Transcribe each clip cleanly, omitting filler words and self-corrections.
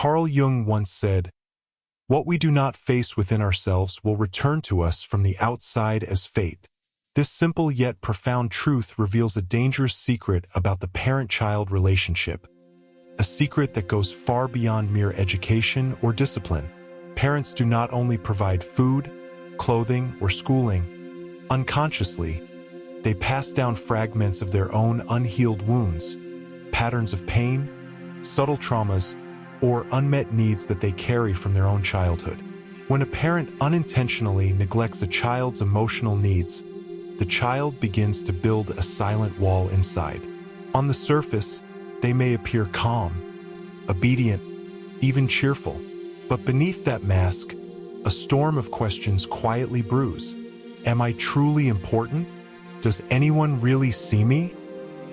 Carl Jung once said, "What we do not face within ourselves will return to us from the outside as fate." This simple yet profound truth reveals a dangerous secret about the parent-child relationship, a secret that goes far beyond mere education or discipline. Parents do not only provide food, clothing, or schooling. Unconsciously, they pass down fragments of their own unhealed wounds, patterns of pain, subtle traumas, or unmet needs that they carry from their own childhood. When a parent unintentionally neglects a child's emotional needs, the child begins to build a silent wall inside. On the surface, they may appear calm, obedient, even cheerful. But beneath that mask, a storm of questions quietly brews. Am I truly important? Does anyone really see me?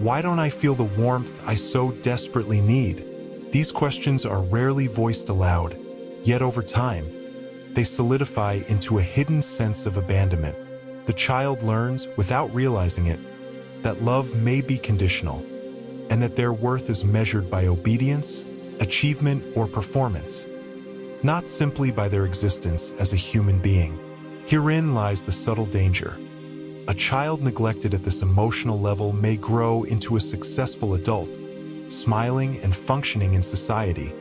Why don't I feel the warmth I so desperately need? These questions are rarely voiced aloud, yet over time, they solidify into a hidden sense of abandonment. The child learns, without realizing it, that love may be conditional, and that their worth is measured by obedience, achievement, or performance, not simply by their existence as a human being. Herein lies the subtle danger. A child neglected at this emotional level may grow into a successful adult, smiling and functioning in society,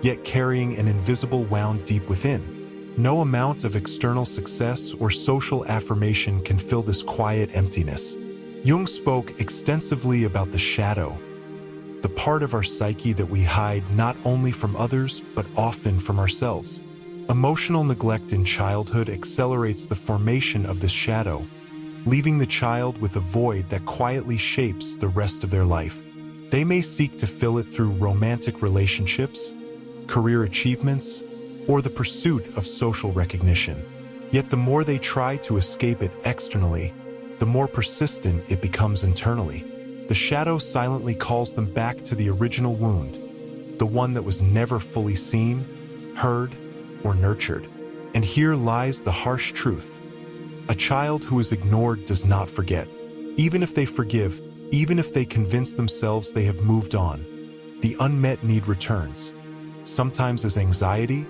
yet carrying an invisible wound deep within. No amount of external success or social affirmation can fill this quiet emptiness. Jung spoke extensively about the shadow, the part of our psyche that we hide not only from others, but often from ourselves. Emotional neglect in childhood accelerates the formation of this shadow, leaving the child with a void that quietly shapes the rest of their life. They may seek to fill it through romantic relationships, career achievements, or the pursuit of social recognition. Yet the more they try to escape it externally, the more persistent it becomes internally. The shadow silently calls them back to the original wound, the one that was never fully seen, heard, or nurtured. And here lies the harsh truth. A child who is ignored does not forget. Even if they forgive, even if they convince themselves they have moved on, the unmet need returns, sometimes as anxiety,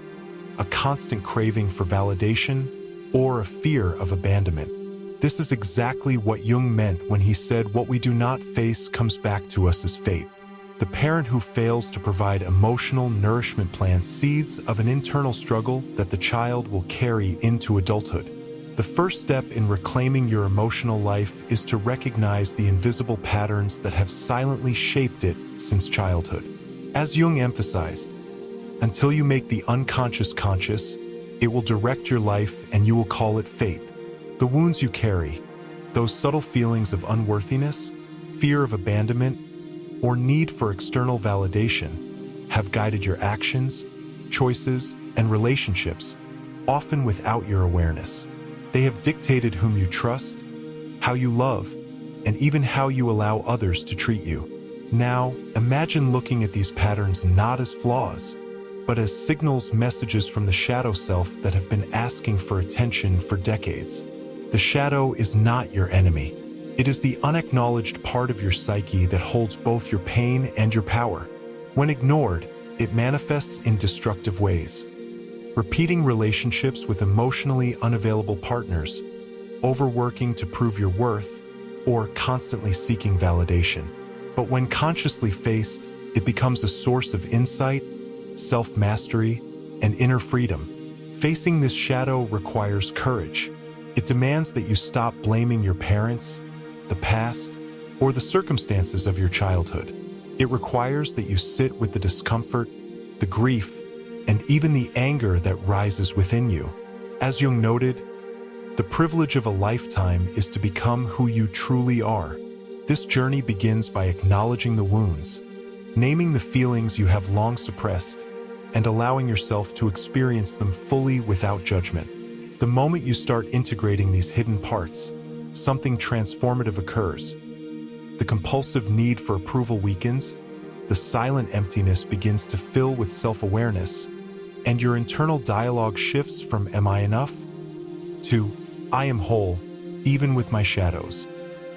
a constant craving for validation, or a fear of abandonment. This is exactly what Jung meant when he said what we do not face comes back to us as fate. The parent who fails to provide emotional nourishment plants seeds of an internal struggle that the child will carry into adulthood. The first step in reclaiming your emotional life is to recognize the invisible patterns that have silently shaped it since childhood. As Jung emphasized, until you make the unconscious conscious, it will direct your life and you will call it fate. The wounds you carry, those subtle feelings of unworthiness, fear of abandonment, or need for external validation, have guided your actions, choices, and relationships, often without your awareness. They have dictated whom you trust, how you love, and even how you allow others to treat you. Now, imagine looking at these patterns not as flaws, but as signals, messages from the shadow self that have been asking for attention for decades. The shadow is not your enemy. It is the unacknowledged part of your psyche that holds both your pain and your power. When ignored, it manifests in destructive ways. Repeating relationships with emotionally unavailable partners, overworking to prove your worth, or constantly seeking validation. But when consciously faced, it becomes a source of insight, self-mastery, and inner freedom. Facing this shadow requires courage. It demands that you stop blaming your parents, the past, or the circumstances of your childhood. It requires that you sit with the discomfort, the grief, and even the anger that rises within you. As Jung noted, the privilege of a lifetime is to become who you truly are. This journey begins by acknowledging the wounds, naming the feelings you have long suppressed, and allowing yourself to experience them fully without judgment. The moment you start integrating these hidden parts, something transformative occurs. The compulsive need for approval weakens, the silent emptiness begins to fill with self-awareness, and your internal dialogue shifts from "Am I enough?" to "I am whole, even with my shadows."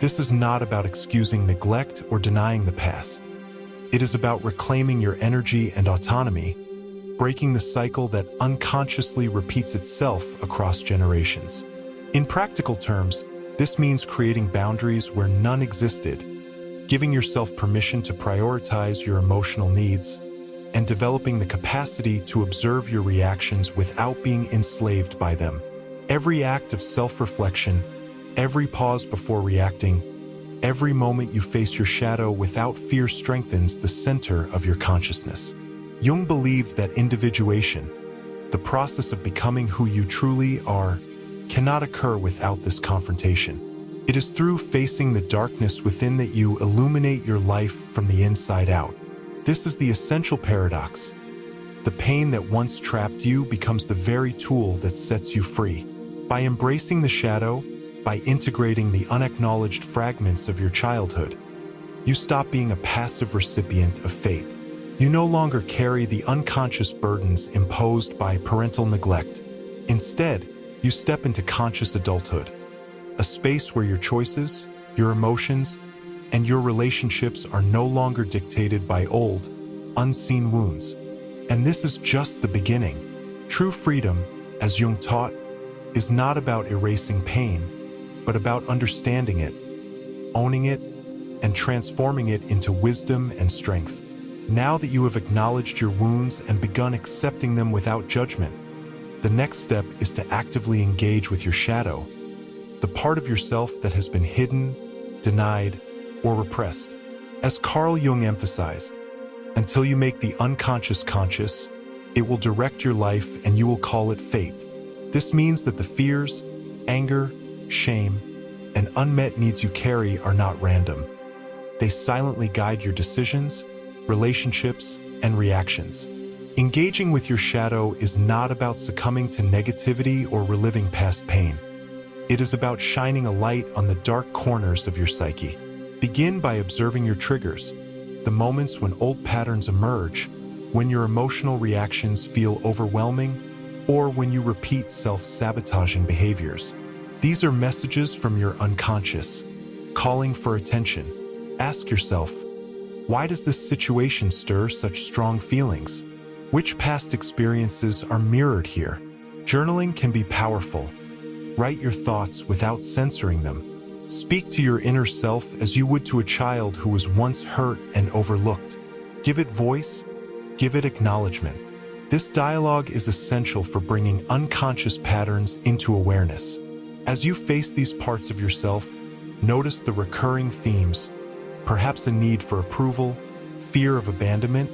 This is not about excusing neglect or denying the past. It is about reclaiming your energy and autonomy, breaking the cycle that unconsciously repeats itself across generations. In practical terms, this means creating boundaries where none existed, giving yourself permission to prioritize your emotional needs, and developing the capacity to observe your reactions without being enslaved by them. Every act of self-reflection, every pause before reacting, every moment you face your shadow without fear strengthens the center of your consciousness. Jung believed that individuation, the process of becoming who you truly are, cannot occur without this confrontation. It is through facing the darkness within that you illuminate your life from the inside out. This is the essential paradox. The pain that once trapped you becomes the very tool that sets you free. By embracing the shadow, by integrating the unacknowledged fragments of your childhood, you stop being a passive recipient of fate. You no longer carry the unconscious burdens imposed by parental neglect. Instead, you step into conscious adulthood, a space where your choices, your emotions, and your relationships are no longer dictated by old, unseen wounds. And this is just the beginning. True freedom, as Jung taught, is not about erasing pain, but about understanding it, owning it, and transforming it into wisdom and strength. Now that you have acknowledged your wounds and begun accepting them without judgment, the next step is to actively engage with your shadow, the part of yourself that has been hidden, denied, or repressed. As Carl Jung emphasized, until you make the unconscious conscious, it will direct your life and you will call it fate. This means that the fears, anger, shame, and unmet needs you carry are not random. They silently guide your decisions, relationships, and reactions. Engaging with your shadow is not about succumbing to negativity or reliving past pain. It is about shining a light on the dark corners of your psyche. Begin by observing your triggers, the moments when old patterns emerge, when your emotional reactions feel overwhelming, or when you repeat self-sabotaging behaviors. These are messages from your unconscious, calling for attention. Ask yourself, why does this situation stir such strong feelings? Which past experiences are mirrored here? Journaling can be powerful. Write your thoughts without censoring them. Speak to your inner self as you would to a child who was once hurt and overlooked. Give it voice, give it acknowledgement. This dialogue is essential for bringing unconscious patterns into awareness. As you face these parts of yourself, notice the recurring themes, perhaps a need for approval, fear of abandonment,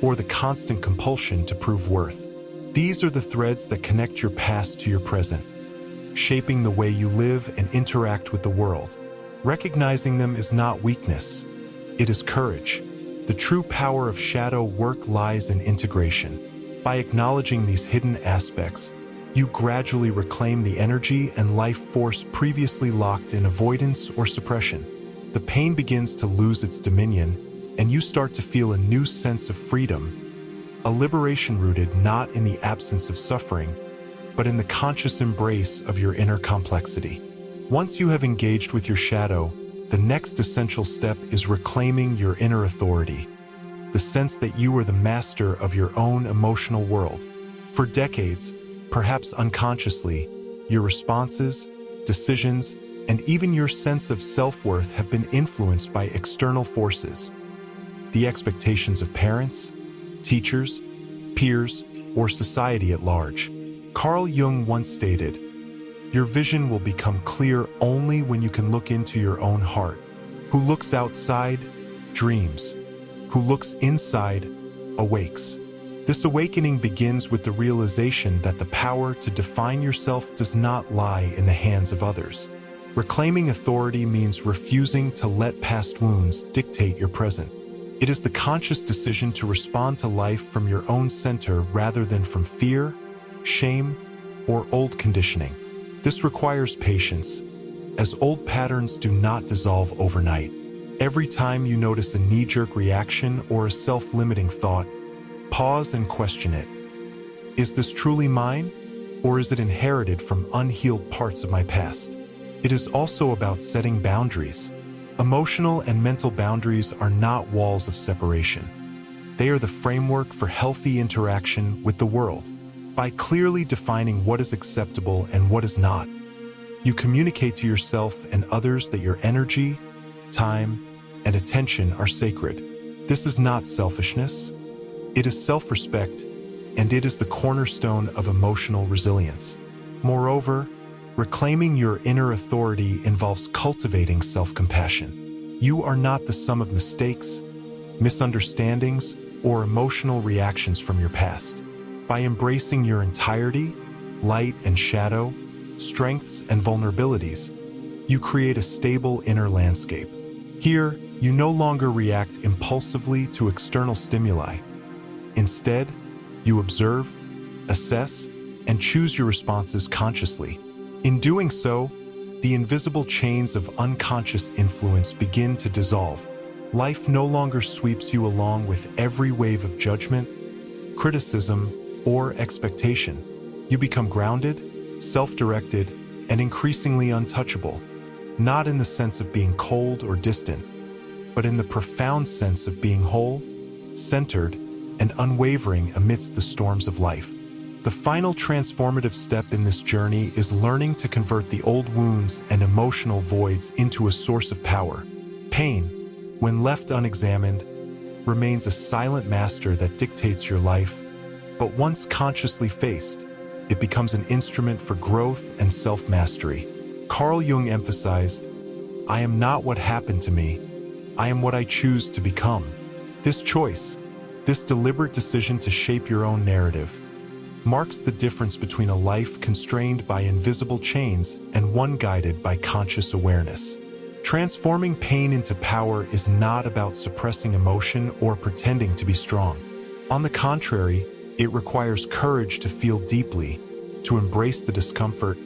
or the constant compulsion to prove worth. These are the threads that connect your past to your present, shaping the way you live and interact with the world. Recognizing them is not weakness, it is courage. The true power of shadow work lies in integration. By acknowledging these hidden aspects, you gradually reclaim the energy and life force previously locked in avoidance or suppression. The pain begins to lose its dominion, and you start to feel a new sense of freedom, a liberation rooted not in the absence of suffering, but in the conscious embrace of your inner complexity. Once you have engaged with your shadow, the next essential step is reclaiming your inner authority, the sense that you are the master of your own emotional world. For decades, perhaps unconsciously, your responses, decisions, and even your sense of self-worth have been influenced by external forces. The expectations of parents, teachers, peers, or society at large. Carl Jung once stated, "Your vision will become clear only when you can look into your own heart. Who looks outside, dreams. Who looks inside, awakes." This awakening begins with the realization that the power to define yourself does not lie in the hands of others. Reclaiming authority means refusing to let past wounds dictate your present. It is the conscious decision to respond to life from your own center rather than from fear, shame, or old conditioning. This requires patience, as old patterns do not dissolve overnight. Every time you notice a knee-jerk reaction or a self-limiting thought, pause and question it. Is this truly mine, or is it inherited from unhealed parts of my past? It is also about setting boundaries. Emotional and mental boundaries are not walls of separation. They are the framework for healthy interaction with the world. By clearly defining what is acceptable and what is not, you communicate to yourself and others that your energy, time, and attention are sacred. This is not selfishness. It is self-respect, and it is the cornerstone of emotional resilience. Moreover, reclaiming your inner authority involves cultivating self-compassion. You are not the sum of mistakes, misunderstandings, or emotional reactions from your past. By embracing your entirety, light and shadow, strengths and vulnerabilities, you create a stable inner landscape. Here, you no longer react impulsively to external stimuli. Instead, you observe, assess, and choose your responses consciously. In doing so, the invisible chains of unconscious influence begin to dissolve. Life no longer sweeps you along with every wave of judgment, criticism, or expectation. You become grounded, self-directed, and increasingly untouchable, not in the sense of being cold or distant, but in the profound sense of being whole, centered, and unwavering amidst the storms of life. The final transformative step in this journey is learning to convert the old wounds and emotional voids into a source of power. Pain, when left unexamined, remains a silent master that dictates your life, but once consciously faced, it becomes an instrument for growth and self-mastery. Carl Jung emphasized, "I am not what happened to me, I am what I choose to become." This choice, this deliberate decision to shape your own narrative, marks the difference between a life constrained by invisible chains and one guided by conscious awareness. Transforming pain into power is not about suppressing emotion or pretending to be strong. On the contrary, it requires courage to feel deeply, to embrace the discomfort,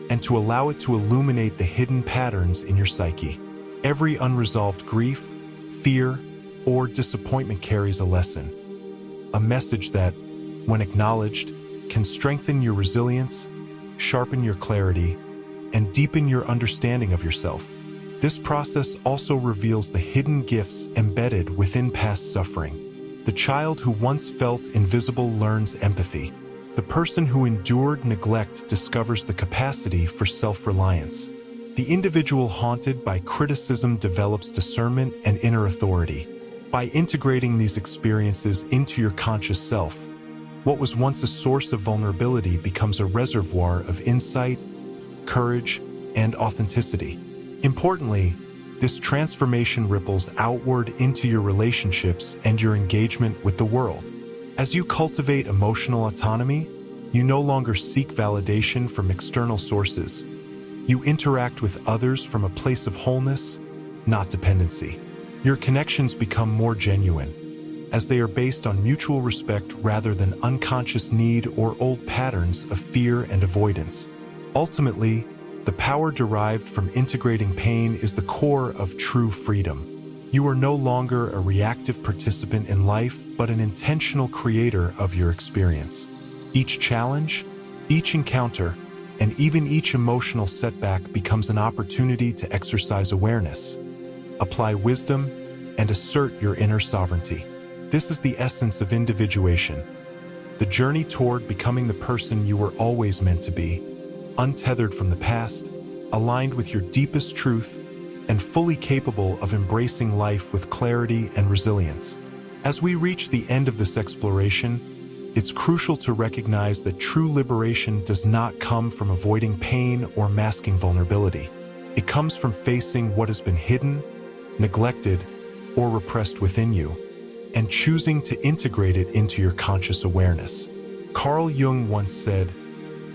and to allow it to illuminate the hidden patterns in your psyche. Every unresolved grief, fear, or disappointment carries a lesson, a message that, when acknowledged, can strengthen your resilience, sharpen your clarity, and deepen your understanding of yourself. This process also reveals the hidden gifts embedded within past suffering. The child who once felt invisible learns empathy. The person who endured neglect discovers the capacity for self-reliance. The individual haunted by criticism develops discernment and inner authority. By integrating these experiences into your conscious self, what was once a source of vulnerability becomes a reservoir of insight, courage, and authenticity. Importantly, this transformation ripples outward into your relationships and your engagement with the world. As you cultivate emotional autonomy, you no longer seek validation from external sources. You interact with others from a place of wholeness, not dependency. Your connections become more genuine, as they are based on mutual respect rather than unconscious need or old patterns of fear and avoidance. Ultimately, the power derived from integrating pain is the core of true freedom. You are no longer a reactive participant in life, but an intentional creator of your experience. Each challenge, each encounter, and even each emotional setback becomes an opportunity to exercise awareness, apply wisdom, and assert your inner sovereignty. This is the essence of individuation, the journey toward becoming the person you were always meant to be, untethered from the past, aligned with your deepest truth, and fully capable of embracing life with clarity and resilience. As we reach the end of this exploration, it's crucial to recognize that true liberation does not come from avoiding pain or masking vulnerability. It comes from facing what has been hidden, neglected, or repressed within you, and choosing to integrate it into your conscious awareness. Carl Jung once said,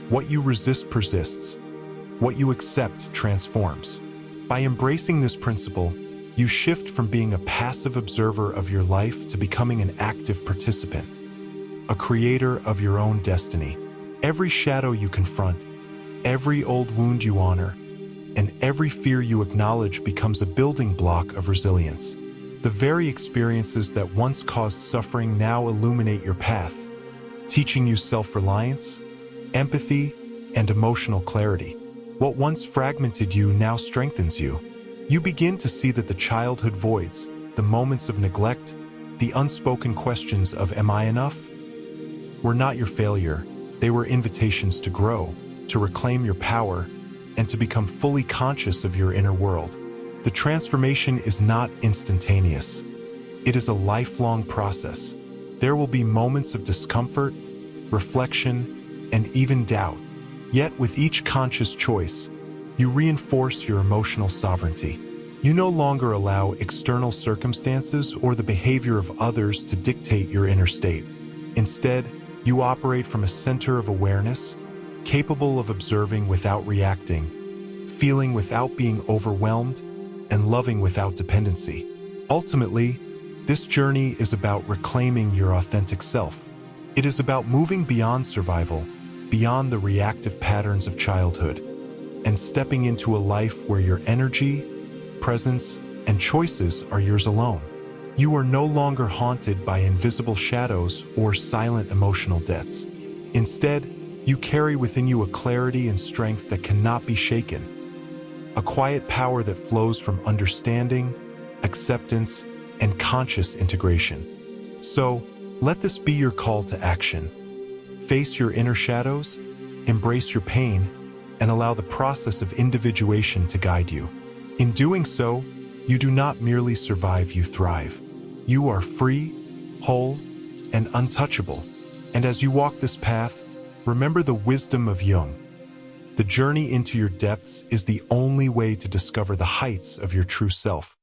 "What you resist persists. What you accept transforms." By embracing this principle, you shift from being a passive observer of your life to becoming an active participant, a creator of your own destiny. Every shadow you confront, every old wound you honor, and every fear you acknowledge becomes a building block of resilience. The very experiences that once caused suffering now illuminate your path, teaching you self-reliance, empathy, and emotional clarity. What once fragmented you now strengthens you. You begin to see that the childhood voids, the moments of neglect, The unspoken questions of "Am I enough?" were not your failure. They were invitations to grow, to reclaim your power, and to become fully conscious of your inner world. The transformation is not instantaneous. It is a lifelong process. There will be moments of discomfort, reflection, and even doubt. Yet with each conscious choice, you reinforce your emotional sovereignty. You no longer allow external circumstances or the behavior of others to dictate your inner state. Instead, you operate from a center of awareness, capable of observing without reacting, feeling without being overwhelmed, and loving without dependency. Ultimately, this journey is about reclaiming your authentic self. It is about moving beyond survival, beyond the reactive patterns of childhood, and stepping into a life where your energy, presence, and choices are yours alone. You are no longer haunted by invisible shadows or silent emotional debts. Instead, you carry within you a clarity and strength that cannot be shaken, a quiet power that flows from understanding, acceptance, and conscious integration. So, let this be your call to action. Face your inner shadows, embrace your pain, and allow the process of individuation to guide you. In doing so, you do not merely survive, you thrive. You are free, whole, and untouchable. And as you walk this path, remember the wisdom of Jung. The journey into your depths is the only way to discover the heights of your true self.